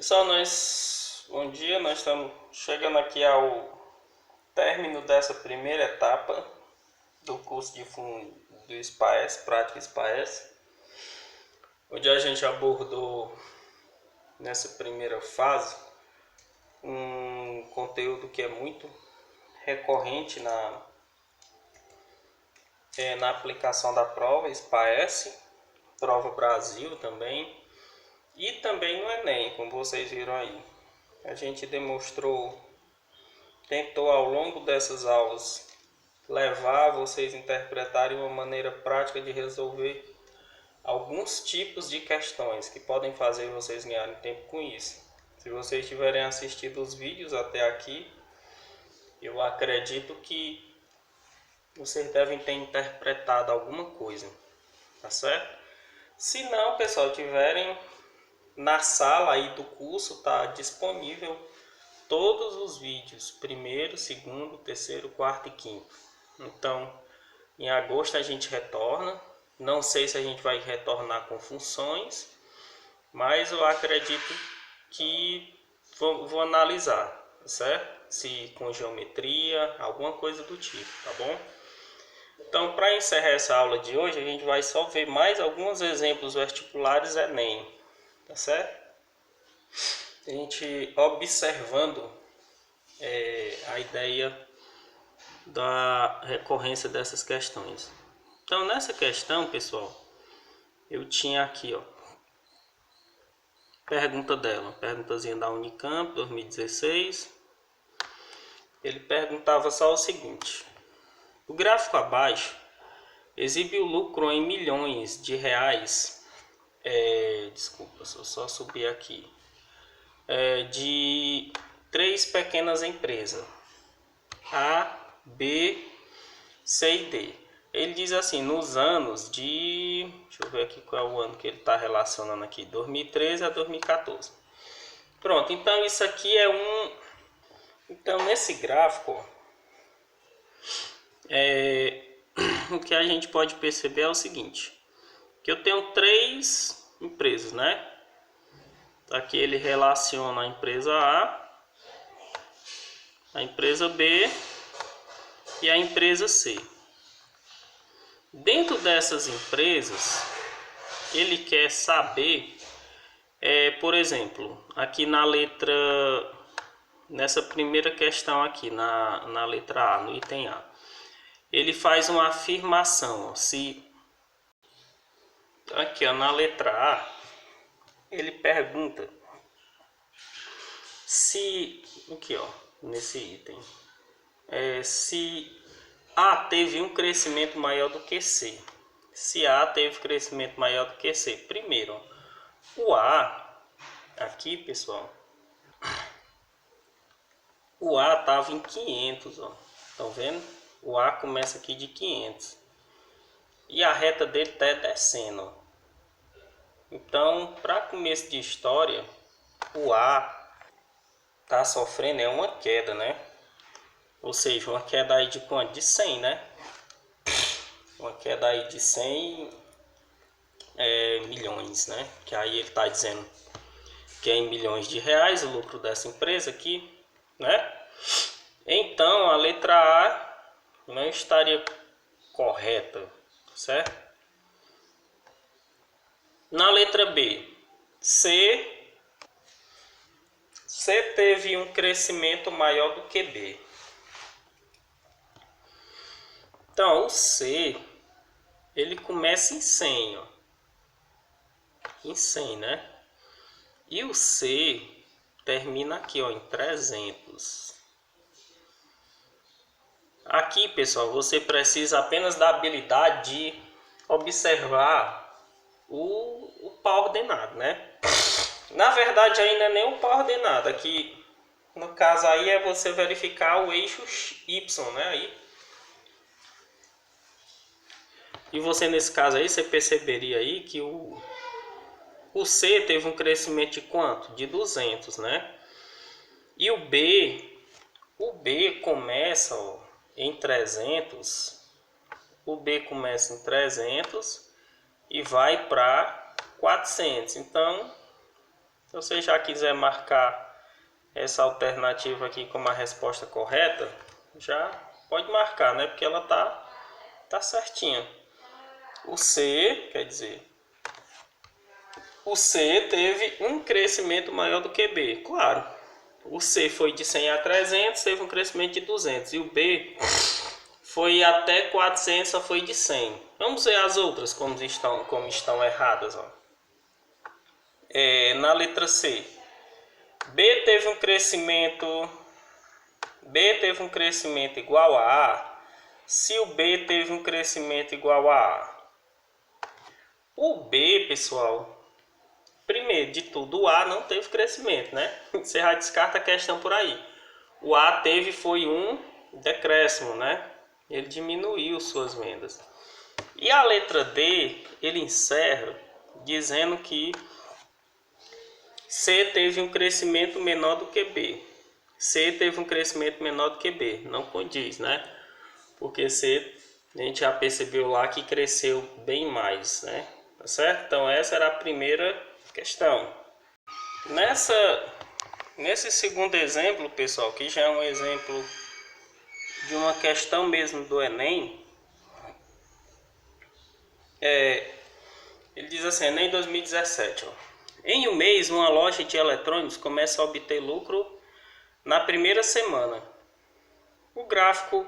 Pessoal, bom dia, nós estamos chegando aqui ao término dessa primeira etapa do curso de fundo do SPAES, Prática SPAES, onde a gente abordou nessa primeira fase um conteúdo que é muito recorrente na aplicação da prova SPAES, prova Brasil também, e também no Enem, como vocês viram aí. A gente tentou ao longo dessas aulas levar vocês a interpretarem uma maneira prática de resolver alguns tipos de questões que podem fazer vocês ganharem tempo com isso. Se vocês tiverem assistido os vídeos até aqui, eu acredito que vocês devem ter interpretado alguma coisa, tá certo? Se não, pessoal, tiverem na sala aí do curso, tá disponível todos os vídeos, primeiro, segundo, terceiro, quarto e quinto. Então, em agosto a gente retorna. Não sei se a gente vai retornar com funções, mas eu acredito que vou analisar, certo? Se com geometria, alguma coisa do tipo, tá bom? Então, para encerrar essa aula de hoje, a gente vai só ver mais alguns exemplos vestibulares Enem, tá certo? A gente observando a ideia da recorrência dessas questões. Então, nessa questão, pessoal, eu tinha aqui, ó, perguntazinha da Unicamp 2016. Ele perguntava só o seguinte: o gráfico abaixo exibe o lucro em milhões de reais. Desculpa, se eu só subir aqui. De 3 pequenas empresas, A, B, C e D. Ele diz assim, nos anos de... Deixa eu ver aqui qual é o ano que ele está relacionando aqui. 2013 a 2014. Pronto, então isso aqui é um... Então nesse gráfico, o que a gente pode perceber é o seguinte. Que eu tenho 3 empresas, né? Aqui ele relaciona a empresa A, a empresa B e a empresa C. Dentro dessas empresas, ele quer saber, por exemplo, aqui nessa primeira questão aqui, na letra A, no item A, ele faz uma afirmação, ó, aqui ó, na letra A, ele pergunta se, aqui ó, nesse item, se A teve um crescimento maior do que C. Se A teve crescimento maior do que C. Primeiro, o A, aqui pessoal, o A estava em 500, ó. Estão vendo? O A começa aqui de 500. E a reta dele está descendo, ó. Então, para começo de história, o A está sofrendo uma queda, né? Ou seja, uma queda aí de quanto? De 100, né? Uma queda aí de 100 milhões, né? Que aí ele está dizendo que é em milhões de reais o lucro dessa empresa aqui, né? Então a letra A não estaria correta, certo? Na letra B, C teve um crescimento maior do que B. Então o C ele começa em 100, ó. Em 100, né? E o C termina aqui, ó, em 300. Aqui, pessoal, você precisa apenas da habilidade de observar o par ordenado, né? Na verdade, ainda é nem o par ordenado. Aqui, no caso aí, é você verificar o eixo Y, né? Aí. E você, nesse caso aí, você perceberia aí que o C teve um crescimento de quanto? De 200, né? E o B começa, ó, em 300. O B começa em 300 e vai para 400. Então, Se você já quiser marcar essa alternativa aqui como a resposta correta, já pode marcar, né? Porque ela tá certinha. O C, quer dizer, o C teve um crescimento maior do que B, claro. O C foi de 100 a 300, teve um crescimento de 200. E o B foi até 400, só foi de 100. Vamos ver as outras como estão erradas. Ó. Na letra C, B teve um crescimento igual a A, se o B teve um crescimento igual a A. O B, pessoal, primeiro de tudo, o A não teve crescimento, né? Você já descarta a questão por aí. O A foi um decréscimo, né? Ele diminuiu suas vendas. E a letra D, ele encerra dizendo que C teve um crescimento menor do que B. C teve um crescimento menor do que B. Não condiz, né? Porque C, a gente já percebeu lá que cresceu bem mais, né? Tá certo? Então essa era a primeira questão. Nesse segundo exemplo, pessoal, que já é um exemplo de uma questão mesmo do Enem, ele diz assim, Enem 2017, ó. Em um mês, uma loja de eletrônicos começa a obter lucro na primeira semana. O gráfico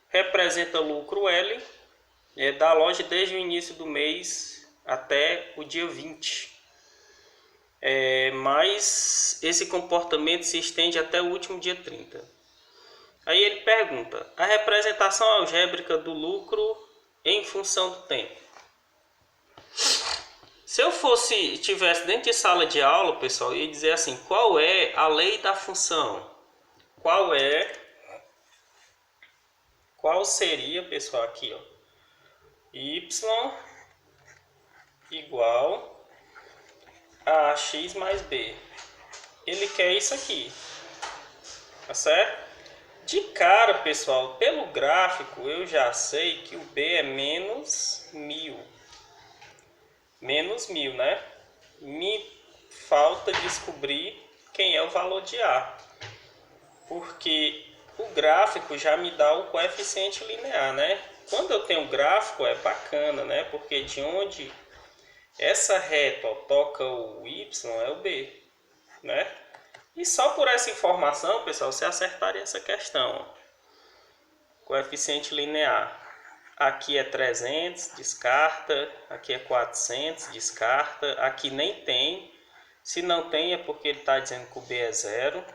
representa lucro L da loja desde o início do mês até o dia 20. Mas esse comportamento se estende até o último dia 30. Aí ele pergunta, a representação algébrica do lucro em função do tempo. Se eu estivesse dentro de sala de aula, pessoal, eu ia dizer assim, qual é a lei da função? Qual seria, pessoal, aqui, ó, y igual a x mais b. Ele quer isso aqui, tá certo? De cara, pessoal, pelo gráfico eu já sei que o b é menos 1000. Menos 1000, né? Me falta descobrir quem é o valor de A. Porque o gráfico já me dá o coeficiente linear, né? Quando eu tenho gráfico é bacana, né? Porque de onde essa reta toca o y é o b, né? E só por essa informação, pessoal, você acertaria essa questão. Ó. Coeficiente linear. Aqui é 300, descarta. Aqui é 400, descarta. Aqui nem tem. Se não tem é porque ele está dizendo que o b é 0.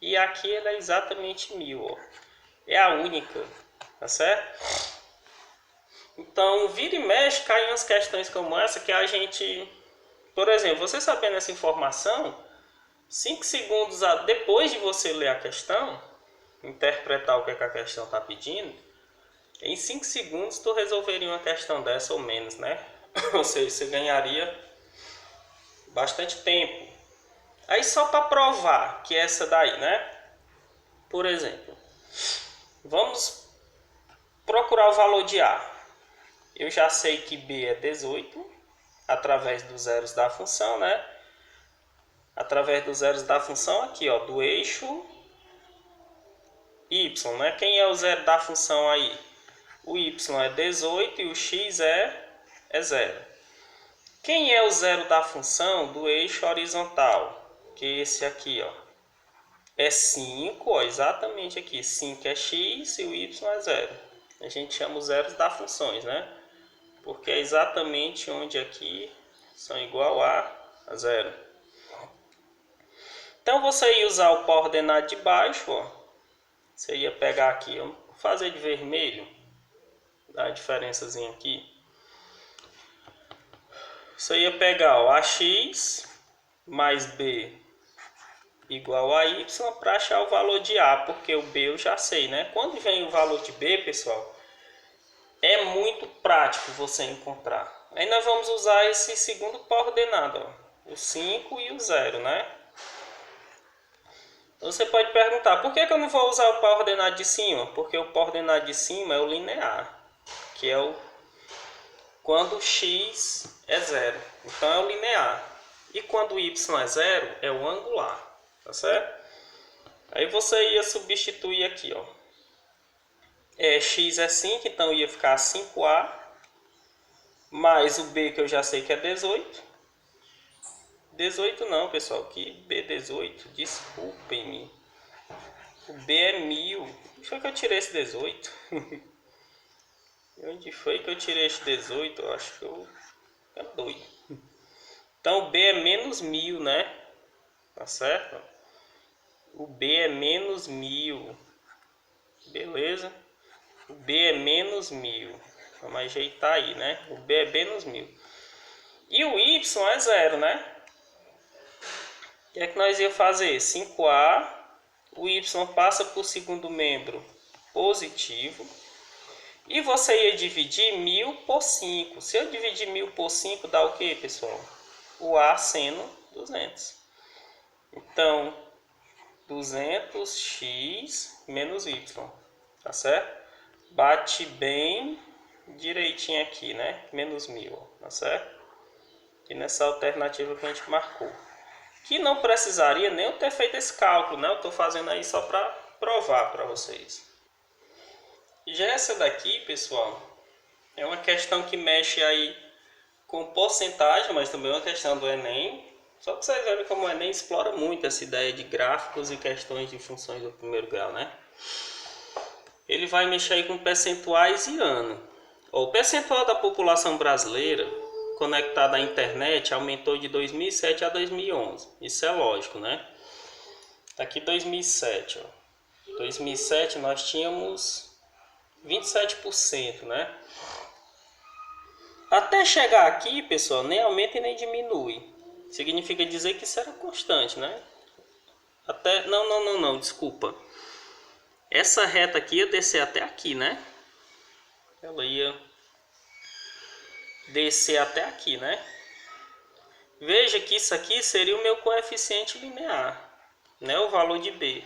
E aqui ele é exatamente 1000. Ó. É a única. Tá certo? Então, vira e mexe, cai umas questões como essa que a gente... Por exemplo, você sabendo essa informação, 5 segundos depois de você ler a questão, interpretar o que a questão está pedindo, em 5 segundos tu resolveria uma questão dessa ou menos, né? Ou seja, você ganharia bastante tempo. Aí só para provar que essa daí, né? Por exemplo, vamos procurar o valor de A. Eu já sei que B é 18, através dos zeros da função, né? Através dos zeros da função aqui, ó, do eixo y, né? Quem é o zero da função aí? O y é 18 e o x é 0. Quem é o zero da função do eixo horizontal? Que é esse aqui, ó. É 5, ó, exatamente aqui. 5 é x e o y é 0. A gente chama os zeros das funções, né? Porque é exatamente onde aqui são igual a 0. Então você ia usar o pó ordenado de baixo, ó. Você ia pegar aqui, ó, vou fazer de vermelho, dá a diferençazinha aqui. Você ia pegar, ó, ax mais b igual a y para achar o valor de A, porque o b eu já sei, né? Quando vem o valor de b, pessoal, é muito prático você encontrar. Aí nós vamos usar esse segundo pó ordenado, ó, o 5 e o 0, né? Você pode perguntar, por que eu não vou usar o pó ordenado de cima? Porque o pó ordenado de cima é o linear, que é o quando x é 0. Então é o linear. E quando o y é 0, é o angular, tá certo? Aí você ia substituir aqui, ó. X é 5, então ia ficar 5A, mais o B que eu já sei que é 18. 18 não, pessoal, que B18, desculpem-me. O B é 1000. Onde foi que eu tirei esse 18? Onde foi que eu tirei esse 18? Eu acho que eu... é doido. Então o B é menos 1000, né? Tá certo? O B é menos 1000. Beleza? O B é menos 1000. Vamos ajeitar aí, né? O B é menos 1000. E o Y é 0, né? O que é que nós ia fazer? 5A. O Y passa por segundo membro positivo. E você ia dividir 1000 por 5. Se eu dividir 1000 por 5, dá o que, pessoal? O A sendo 200. Então, 200x menos y. Tá certo? Bate bem direitinho aqui, né? Menos 1000, tá certo? E nessa alternativa que a gente marcou. Que não precisaria nem eu ter feito esse cálculo, né? Eu estou fazendo aí só para provar para vocês. Já essa daqui, pessoal, é uma questão que mexe aí com porcentagem, mas também é uma questão do Enem. Só para vocês verem como o Enem explora muito essa ideia de gráficos e questões de funções do primeiro grau, né? Ele vai mexer aí com percentuais e ano. O percentual da população brasileira conectada à internet aumentou de 2007 a 2011. Isso é lógico, né? Aqui 2007, ó. 2007 nós tínhamos 27%, né? Até chegar aqui, pessoal, nem aumenta e nem diminui. Significa dizer que isso era constante, né? Até não, desculpa. Essa reta aqui ia descer até aqui, né? Ela ia descer até aqui, né? Veja que isso aqui seria o meu coeficiente linear, né? O valor de B.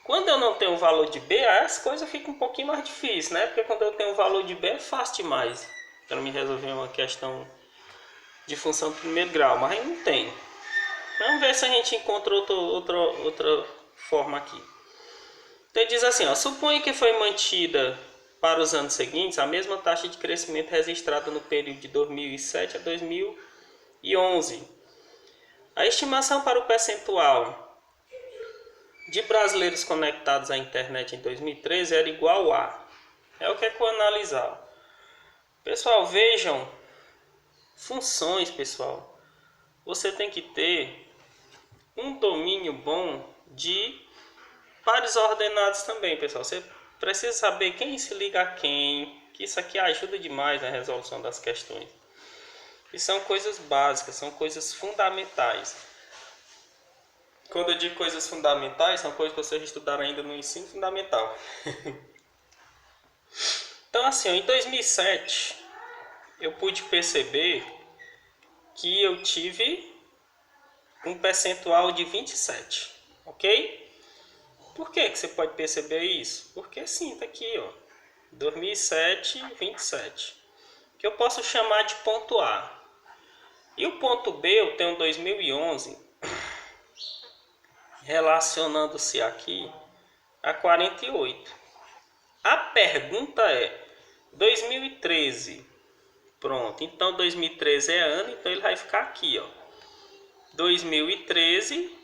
Quando eu não tenho o valor de B, as coisas ficam um pouquinho mais difíceis, né? Porque quando eu tenho o valor de B é fácil demais para me resolver uma questão de função do primeiro grau, mas aí não tem. Vamos ver se a gente encontra outra forma aqui. Então diz assim, ó, suponha que foi mantida para os anos seguintes a mesma taxa de crescimento registrada no período de 2007 a 2011. A estimação para o percentual de brasileiros conectados à internet em 2013 era igual a... É o que é que eu vou analisar. Pessoal, vejam, funções, pessoal. Você tem que ter um domínio bom de pares ordenados também, pessoal. Você precisa saber quem se liga a quem, que isso aqui ajuda demais na resolução das questões. E são coisas básicas, são coisas fundamentais. Quando eu digo coisas fundamentais, são coisas que vocês estudaram ainda no ensino fundamental. Então assim, em 2007, eu pude perceber que eu tive um percentual de 27, ok? Por que você pode perceber isso? Porque sim, tá aqui, ó, 2007, 27, que eu posso chamar de ponto A. E o ponto B eu tenho 2011, relacionando-se aqui a 48. A pergunta é 2013. Pronto, então 2013 é ano, então ele vai ficar aqui, ó. 2013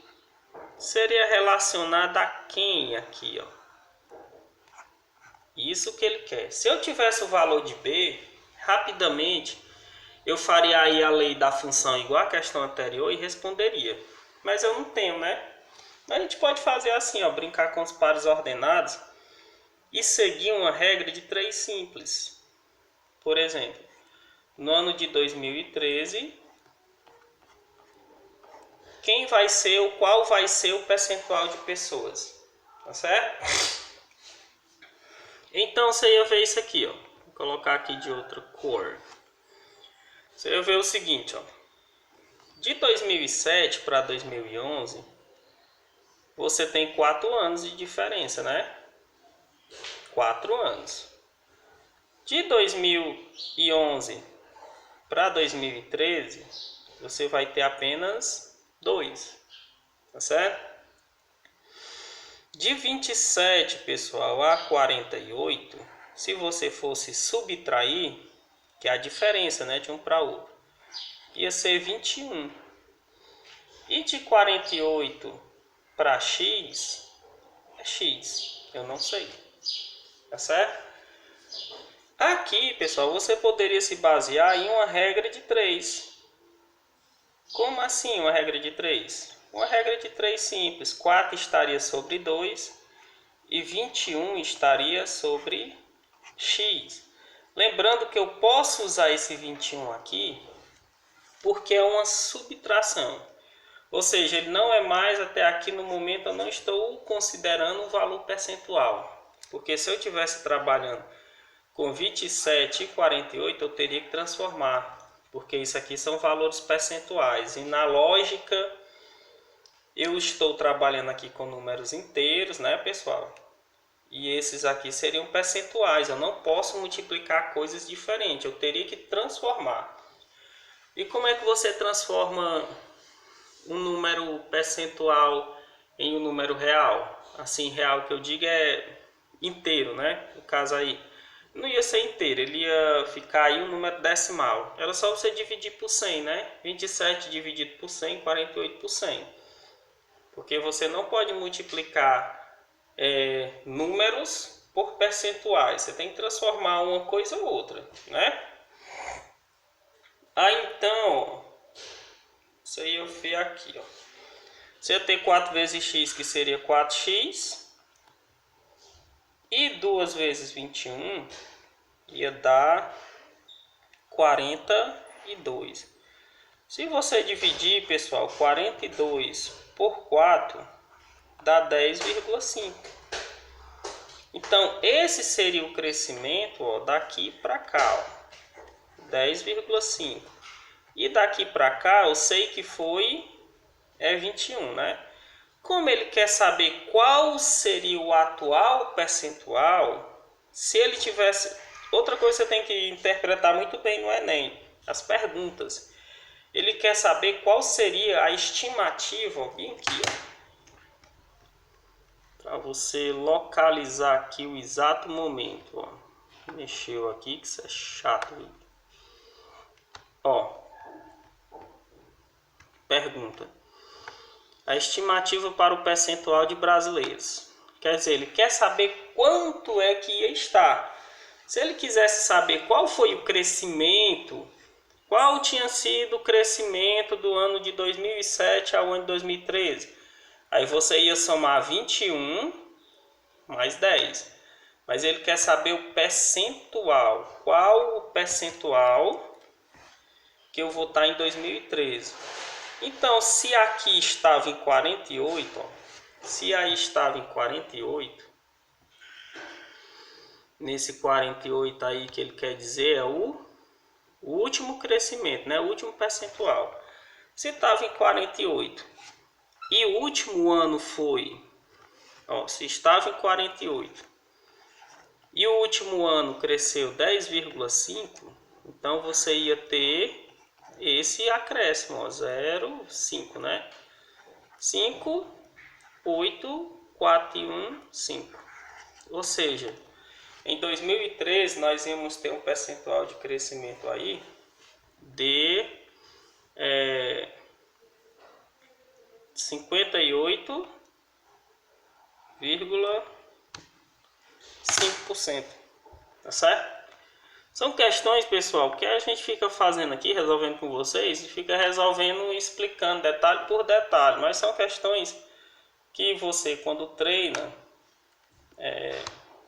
seria relacionado a quem aqui, ó? Isso que ele quer. Se eu tivesse o valor de B, rapidamente eu faria aí a lei da função igual a questão anterior e responderia. Mas eu não tenho, né? A gente pode fazer assim, ó, brincar com os pares ordenados e seguir uma regra de 3 simples. Por exemplo, no ano de 2013, qual vai ser o percentual de pessoas? Tá certo? Então você ia ver isso aqui, ó. Vou colocar aqui de outra cor. Você ia ver o seguinte, ó. De 2007 para 2011, você tem 4 anos de diferença, né? 4 anos. De 2011 para 2013, você vai ter apenas 2, tá certo? De 27, pessoal, a 48, se você fosse subtrair, que é a diferença, né, de um para outro, ia ser 21. E de 48 para x, é x, eu não sei, tá certo? Aqui, pessoal, você poderia se basear em uma regra de 3. Como assim uma regra de 3? Uma regra de 3 simples. 4 estaria sobre 2 e 21 estaria sobre x. Lembrando que eu posso usar esse 21 aqui porque é uma subtração. Ou seja, ele não é mais, até aqui no momento eu não estou considerando um valor percentual. Porque se eu estivesse trabalhando com 27 e 48, eu teria que transformar. Porque isso aqui são valores percentuais. E na lógica, eu estou trabalhando aqui com números inteiros, né, pessoal? E esses aqui seriam percentuais. Eu não posso multiplicar coisas diferentes. Eu teria que transformar. E como é que você transforma um número percentual em um número real? Assim, real que eu digo é inteiro, né? No caso aí, não ia ser inteiro, ele ia ficar aí um número decimal. Era só você dividir por 100, né? 27 dividido por 100, 48 por 100. Porque você não pode multiplicar números por percentuais. Você tem que transformar uma coisa ou outra, né? Então, isso aí eu fiz aqui, ó. Você ia ter 4 vezes x, que seria 4x. E 2 vezes 21 ia dar 42. Se você dividir, pessoal, 42 por 4, dá 10,5. Então, esse seria o crescimento, ó, daqui para cá, 10,5. E daqui para cá, eu sei que foi 21, né? Como ele quer saber qual seria o atual percentual, se ele tivesse... Outra coisa que você tem que interpretar muito bem no Enem, as perguntas. Ele quer saber qual seria a estimativa, bem aqui, para você localizar aqui o exato momento. Ó. Mexeu aqui, que isso é chato. Ó, pergunta. A estimativa para o percentual de brasileiros. Quer dizer, ele quer saber quanto é que ia estar. Se ele quisesse saber qual foi o crescimento, qual tinha sido o crescimento do ano de 2007 ao ano de 2013, aí você ia somar 21 mais 10. Mas ele quer saber o percentual. Qual o percentual que eu vou estar em 2013? Então, se aqui estava em 48, ó, se aí estava em 48, nesse 48 aí que ele quer dizer é o último crescimento, né? O último percentual. Se estava em 48 e o último ano foi, ó, se estava em 48 e o último ano cresceu 10,5, então você ia ter esse acréscimo, ó, 0,5, né? 5, 8, 4 e 1, 5. Ou seja, em 2013 nós íamos ter um percentual de crescimento aí de 58,5%. Tá certo? São questões, pessoal, que a gente fica fazendo aqui, resolvendo com vocês, e fica resolvendo e explicando detalhe por detalhe. Mas são questões que você, quando treina,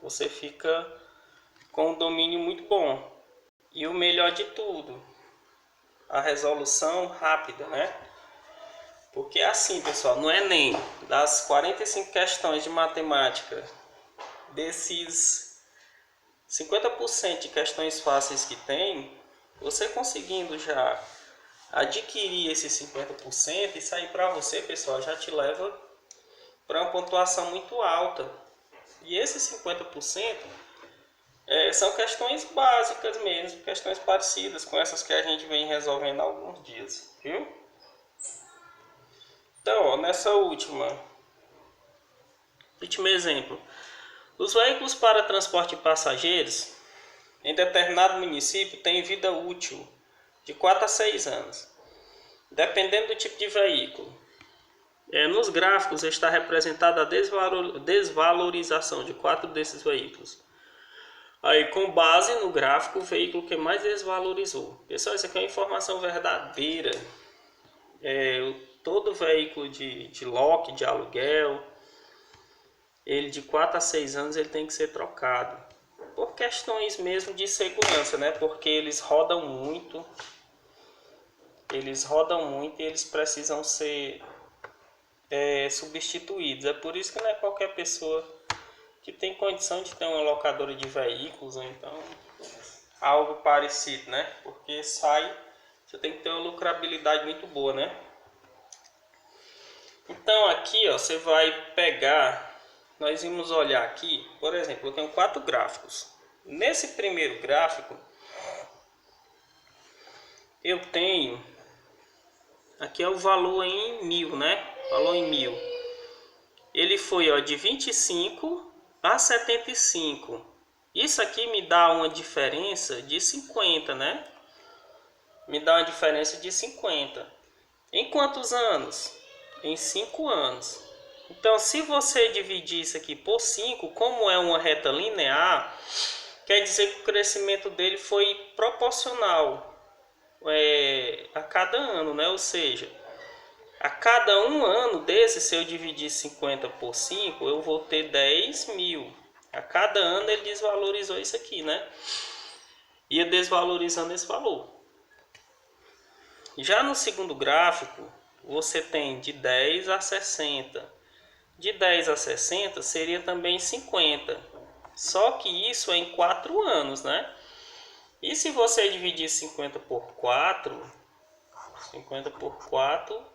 você fica com um domínio muito bom. E o melhor de tudo, a resolução rápida, né? Porque assim, pessoal, no Enem, das 45 questões de matemática, desses 50% de questões fáceis que tem, você conseguindo já adquirir esses 50%, isso aí para você, pessoal, já te leva para uma pontuação muito alta. E esses 50% São questões básicas mesmo, questões parecidas com essas que a gente vem resolvendo há alguns dias, viu? Então, ó, nessa último exemplo, os veículos para transporte de passageiros em determinado município têm vida útil de 4 a 6 anos, dependendo do tipo de veículo. Nos gráficos está representada a desvalorização de 4 desses veículos. Aí, com base no gráfico, o veículo que mais desvalorizou. Pessoal, isso aqui é uma informação verdadeira. Todo veículo de lote, de aluguel, ele de 4 a 6 anos ele tem que ser trocado. Por questões mesmo de segurança, né? Porque eles rodam muito. E eles precisam ser substituídos. É por isso que não é qualquer pessoa que tem condição de ter uma locadora de veículos ou então algo parecido, né? Porque você tem que ter uma lucrabilidade muito boa, né? Então aqui, ó, você vai pegar, nós vamos olhar aqui, por exemplo, eu tenho 4 gráficos. Nesse primeiro gráfico, eu tenho, aqui é o valor em 1000, né? Valor em 1000. Ele foi, ó, de 25 a 75. Isso aqui me dá uma diferença de 50, né? Me dá uma diferença de 50. Em quantos anos? Em 5 anos. Então, se você dividir isso aqui por 5, como é uma reta linear, quer dizer que o crescimento dele foi proporcional a cada ano, né? Ou seja, a cada um ano desse, se eu dividir 50 por 5, eu vou ter 10 mil. A cada ano ele desvalorizou isso aqui, né? Ia desvalorizando esse valor. Já no segundo gráfico, você tem de 10 a 60. De 10 a 60 seria também 50. Só que isso é em 4 anos, né? E se você dividir 50 por 4, 50 por 4,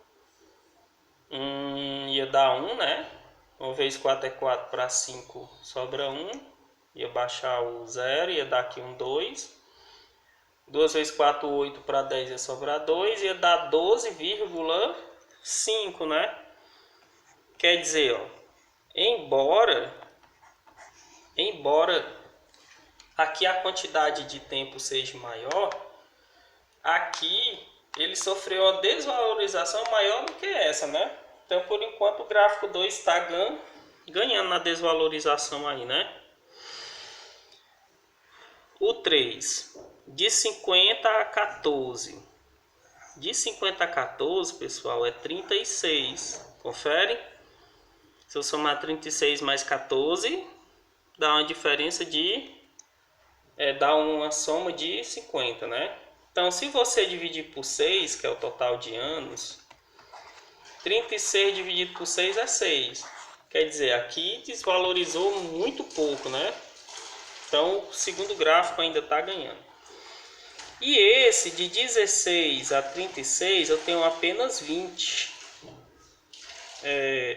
ia dar 1, né? 1 vezes 4 é 4, para 5 sobra 1. Ia baixar o 0, ia dar aqui um 2. 2 vezes 4, 8, para 10 ia sobrar 2. Ia dar 12,5, né? Quer dizer, ó, embora aqui a quantidade de tempo seja maior, aqui ele sofreu uma desvalorização maior do que essa, né? Então, por enquanto, o gráfico 2 está ganhando na desvalorização aí, né? O 3, de 50 a 14. De 50 a 14, pessoal, é 36. Confere? Se eu somar 36 mais 14, dá uma diferença de... dá uma soma de 50, né? Então, se você dividir por 6, que é o total de anos, 36 dividido por 6 é 6. Quer dizer, aqui desvalorizou muito pouco, né? Então, o segundo gráfico ainda está ganhando. E esse de 16 a 36, eu tenho apenas 20.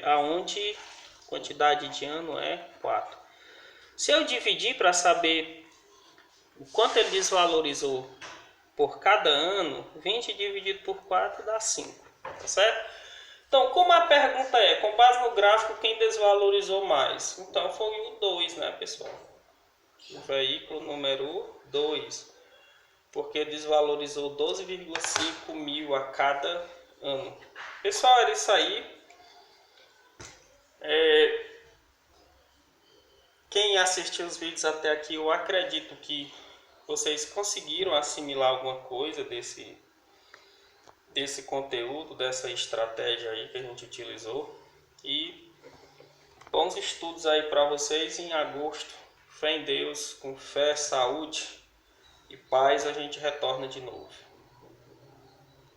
Aonde a quantidade de ano é 4. Se eu dividir para saber o quanto ele desvalorizou por cada ano, 20 dividido por 4 dá 5, tá certo? Então, como a pergunta é, com base no gráfico, quem desvalorizou mais? Então, foi o 2, né, pessoal? O veículo número 2, porque desvalorizou 12,5 mil a cada ano. Pessoal, era isso aí. Quem assistiu os vídeos até aqui, eu acredito que vocês conseguiram assimilar alguma coisa desse conteúdo, dessa estratégia aí que a gente utilizou. E bons estudos aí para vocês. Em agosto, fé em Deus, com fé, saúde e paz, a gente retorna de novo.